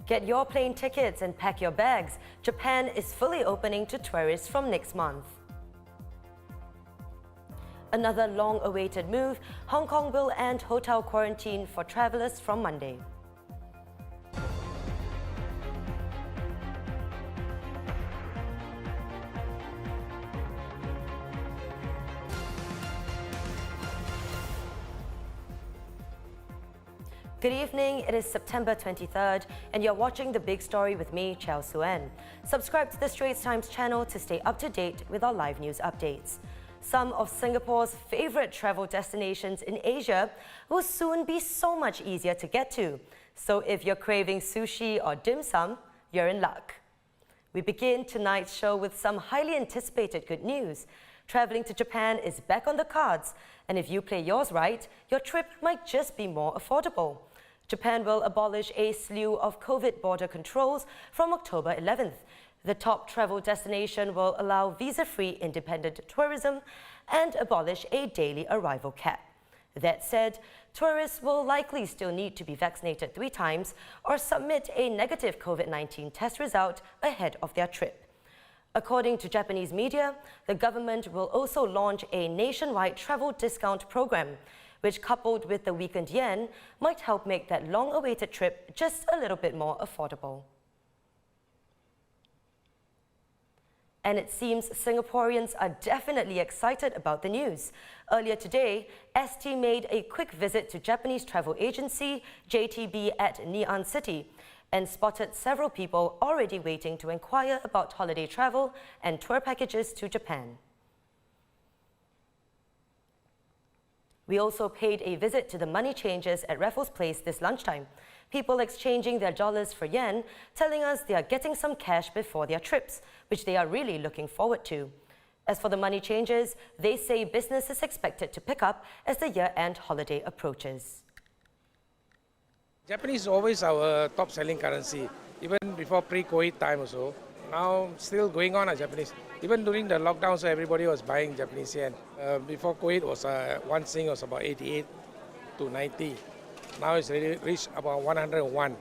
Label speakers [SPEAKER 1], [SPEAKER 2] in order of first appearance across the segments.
[SPEAKER 1] Get your plane tickets and pack your bags. Japan is fully opening to tourists from next month. Another long-awaited move, Hong Kong will end hotel quarantine for travellers from Monday. Good evening, it is September 23rd and you're watching The Big Story with me, Chao Suen. Subscribe to the Straits Times channel to stay up to date with our live news updates. Some of Singapore's favourite travel destinations in Asia will soon be so much easier to get to. So if you're craving sushi or dim sum, you're in luck. We begin tonight's show with some highly anticipated good news. Travelling to Japan is back on the cards, and if you play yours right, your trip might just be more affordable. Japan will abolish a slew of COVID border controls from October 11th. The top travel destination will allow visa-free independent tourism and abolish a daily arrival cap. That said, tourists will likely still need to be vaccinated 3 times or submit a negative COVID-19 test result ahead of their trip. According to Japanese media, the government will also launch a nationwide travel discount program, which coupled with the weakened yen might help make that long-awaited trip just a little bit more affordable. And it seems Singaporeans are definitely excited about the news. Earlier today, ST made a quick visit to Japanese travel agency JTB at Ngee Ann City and spotted several people already waiting to inquire about holiday travel and tour packages to Japan. We also paid a visit to the money changers at Raffles Place this lunchtime. People exchanging their dollars for yen, telling us they are getting some cash before their trips, which they are really looking forward to. As for the money changers, they say business is expected to pick up as the year-end holiday approaches.
[SPEAKER 2] Japanese is always our top-selling currency, even before pre-COVID time also. Now, still going on Japanese. Even during the lockdown, so everybody was buying Japanese yen. Before COVID, was one Sing was about 88 to 90. Now it's already reached about 101.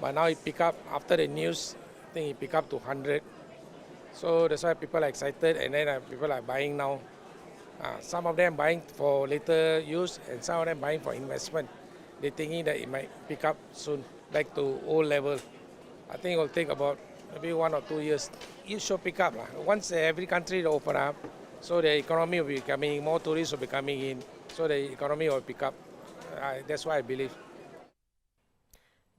[SPEAKER 2] But now it pick up, after the news, I think it pick up to 100. So that's why people are excited, and then people are buying now. Some of them buying for later use, and some of them buying for investment. They're thinking that it might pick up soon, back to old level. I think it will take about maybe 1 or 2 years. It should pick up. Once every country will open up, so the economy will be coming, more tourists will be coming in, so the economy will pick up. That's what I believe.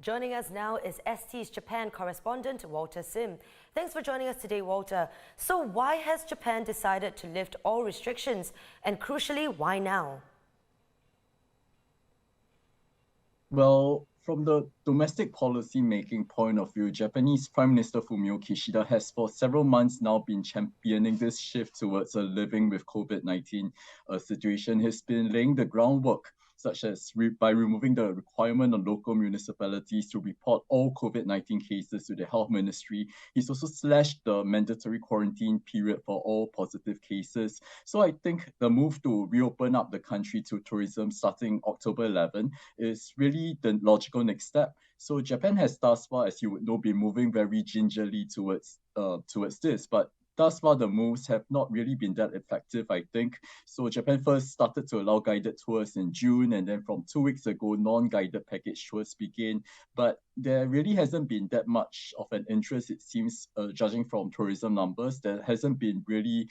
[SPEAKER 1] Joining us now is ST's Japan correspondent, Walter Sim. Thanks for joining us today, Walter. So why has Japan decided to lift all restrictions, and crucially, why now?
[SPEAKER 3] Well, from the domestic policy making point of view, Japanese Prime Minister Fumio Kishida has for several months now been championing this shift towards a living with COVID-19 situation. He's been laying the groundwork, such as by removing the requirement on local municipalities to report all COVID-19 cases to the health ministry. He's also slashed the mandatory quarantine period for all positive cases. So I think the move to reopen up the country to tourism starting October 11 is really the logical next step. So Japan has thus far, as you would know, been moving very gingerly towards this, but thus far, the moves have not really been that effective, I think. So Japan first started to allow guided tours in June, and then from 2 weeks ago, non-guided package tours began. But there really hasn't been that much of an interest, it seems, judging from tourism numbers. There hasn't been really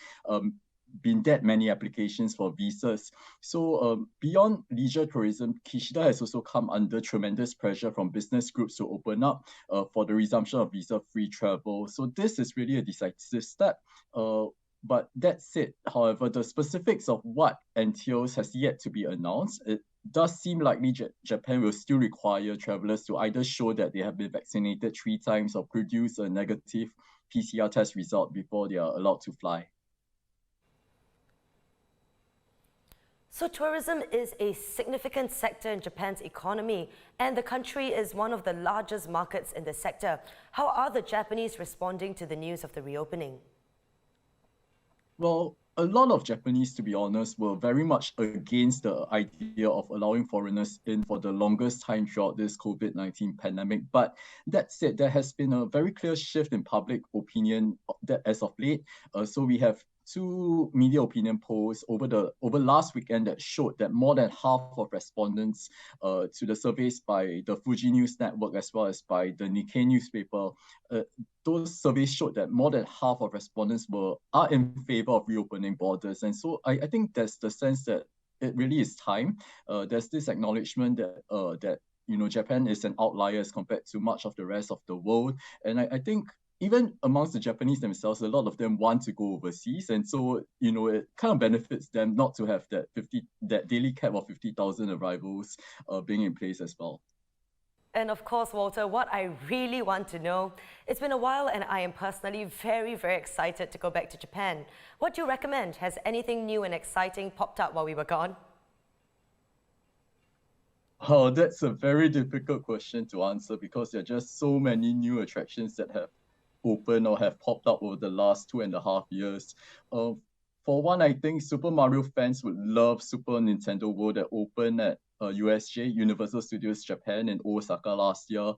[SPEAKER 3] been that many applications for visas. So beyond leisure tourism, Kishida has also come under tremendous pressure from business groups to open up for the resumption of visa-free travel. So this is really a decisive step. But that said, however, the specifics of what entails has yet to be announced. It does seem likely Japan will still require travelers to either show that they have been vaccinated 3 times or produce a negative PCR test result before they are allowed to fly.
[SPEAKER 1] So tourism is a significant sector in Japan's economy, and the country is one of the largest markets in the sector. How are the Japanese responding to the news of the reopening?
[SPEAKER 3] Well, a lot of Japanese, to be honest, were very much against the idea of allowing foreigners in for the longest time throughout this COVID-19 pandemic. But that said, there has been a very clear shift in public opinion that as of late. So we have two media opinion polls over last weekend that showed that more than half of respondents to the surveys by the Fuji News Network as well as by the Nikkei newspaper, those surveys showed that more than half of respondents are in favor of reopening borders. And so I think there's the sense that it really is time. There's this acknowledgement that Japan is an outlier as compared to much of the rest of the world. And I think even amongst the Japanese themselves, a lot of them want to go overseas. And so, it kind of benefits them not to have that daily cap of 50,000 arrivals being in place as well.
[SPEAKER 1] And of course, Walter, what I really want to know, it's been a while and I am personally very, very excited to go back to Japan. What do you recommend? Has anything new and exciting popped up while we were gone?
[SPEAKER 3] Oh, that's a very difficult question to answer because there are just so many new attractions that have opened or have popped up over the last 2.5 years. For one, I think Super Mario fans would love Super Nintendo World that opened at USJ, Universal Studios Japan, in Osaka last year.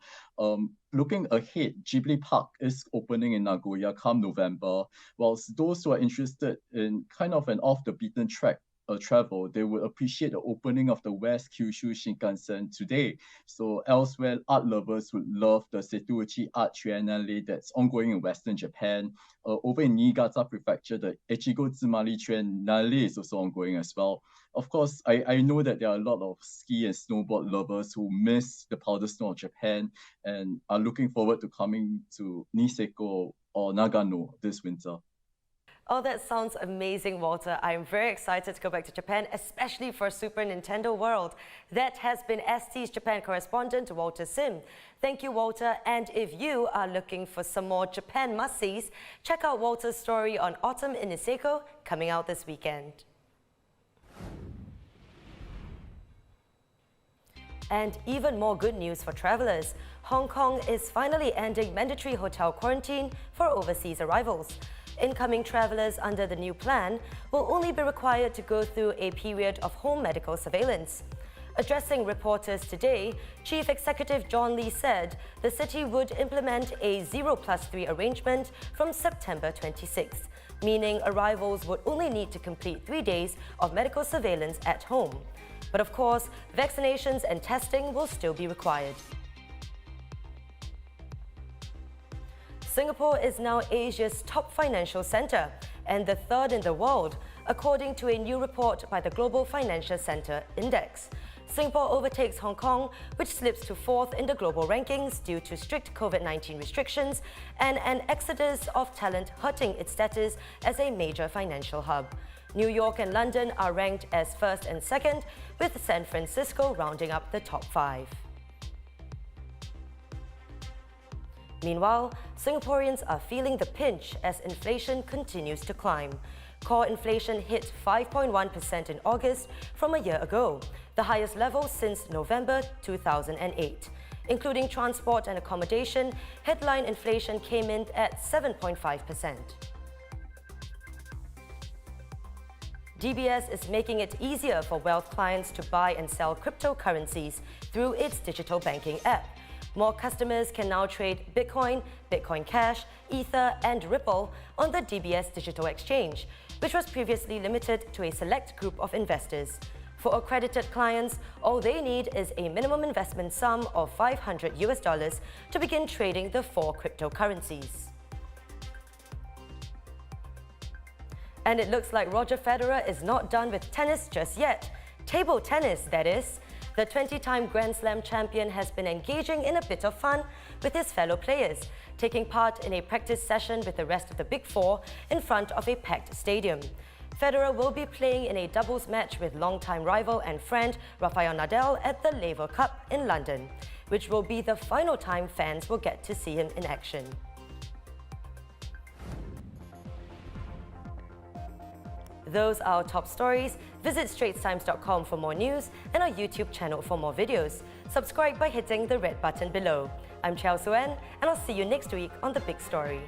[SPEAKER 3] Looking ahead, Ghibli Park is opening in Nagoya come November. Whilst those who are interested in kind of an off-the-beaten track travel, they would appreciate the opening of the West Kyushu Shinkansen today. So elsewhere, art lovers would love the Setouchi Art Triennale that's ongoing in Western Japan. Over in Niigata Prefecture, the Echigo Tsumari Triennale is also ongoing as well. Of course, I know that there are a lot of ski and snowboard lovers who miss the powder snow of Japan and are looking forward to coming to Niseko or Nagano this winter.
[SPEAKER 1] Oh, that sounds amazing, Walter. I am very excited to go back to Japan, especially for Super Nintendo World. That has been ST's Japan correspondent, Walter Sim. Thank you, Walter. And if you are looking for some more Japan must-sees, check out Walter's story on Autumn in Niseko, coming out this weekend. And even more good news for travelers. Hong Kong is finally ending mandatory hotel quarantine for overseas arrivals. Incoming travelers under the new plan will only be required to go through a period of home medical surveillance. Addressing reporters today, Chief Executive John Lee said the city would implement a 0+3 arrangement from September 26, meaning arrivals would only need to complete 3 days of medical surveillance at home. But of course, vaccinations and testing will still be required. Singapore is now Asia's top financial center and the third in the world, according to a new report by the Global Financial Center Index. Singapore overtakes Hong Kong, which slips to 4th in the global rankings due to strict COVID-19 restrictions and an exodus of talent hurting its status as a major financial hub. New York and London are ranked as 1st and 2nd, with San Francisco rounding up the top 5. Meanwhile, Singaporeans are feeling the pinch as inflation continues to climb. Core inflation hit 5.1% in August from a year ago, the highest level since November 2008. Including transport and accommodation, headline inflation came in at 7.5%. DBS is making it easier for wealth clients to buy and sell cryptocurrencies through its digital banking app. More customers can now trade Bitcoin, Bitcoin Cash, Ether, and Ripple on the DBS Digital Exchange, which was previously limited to a select group of investors. For accredited clients, all they need is a minimum investment sum of $500 to begin trading the 4 cryptocurrencies. And it looks like Roger Federer is not done with tennis just yet. Table tennis, that is. The 20-time Grand Slam champion has been engaging in a bit of fun with his fellow players, taking part in a practice session with the rest of the Big Four in front of a packed stadium. Federer will be playing in a doubles match with longtime rival and friend Rafael Nadal at the Laver Cup in London, which will be the final time fans will get to see him in action. Those are our top stories. Visit straitstimes.com for more news and our YouTube channel for more videos. Subscribe by hitting the red button below. I'm Chao Suen, and I'll see you next week on The Big Story.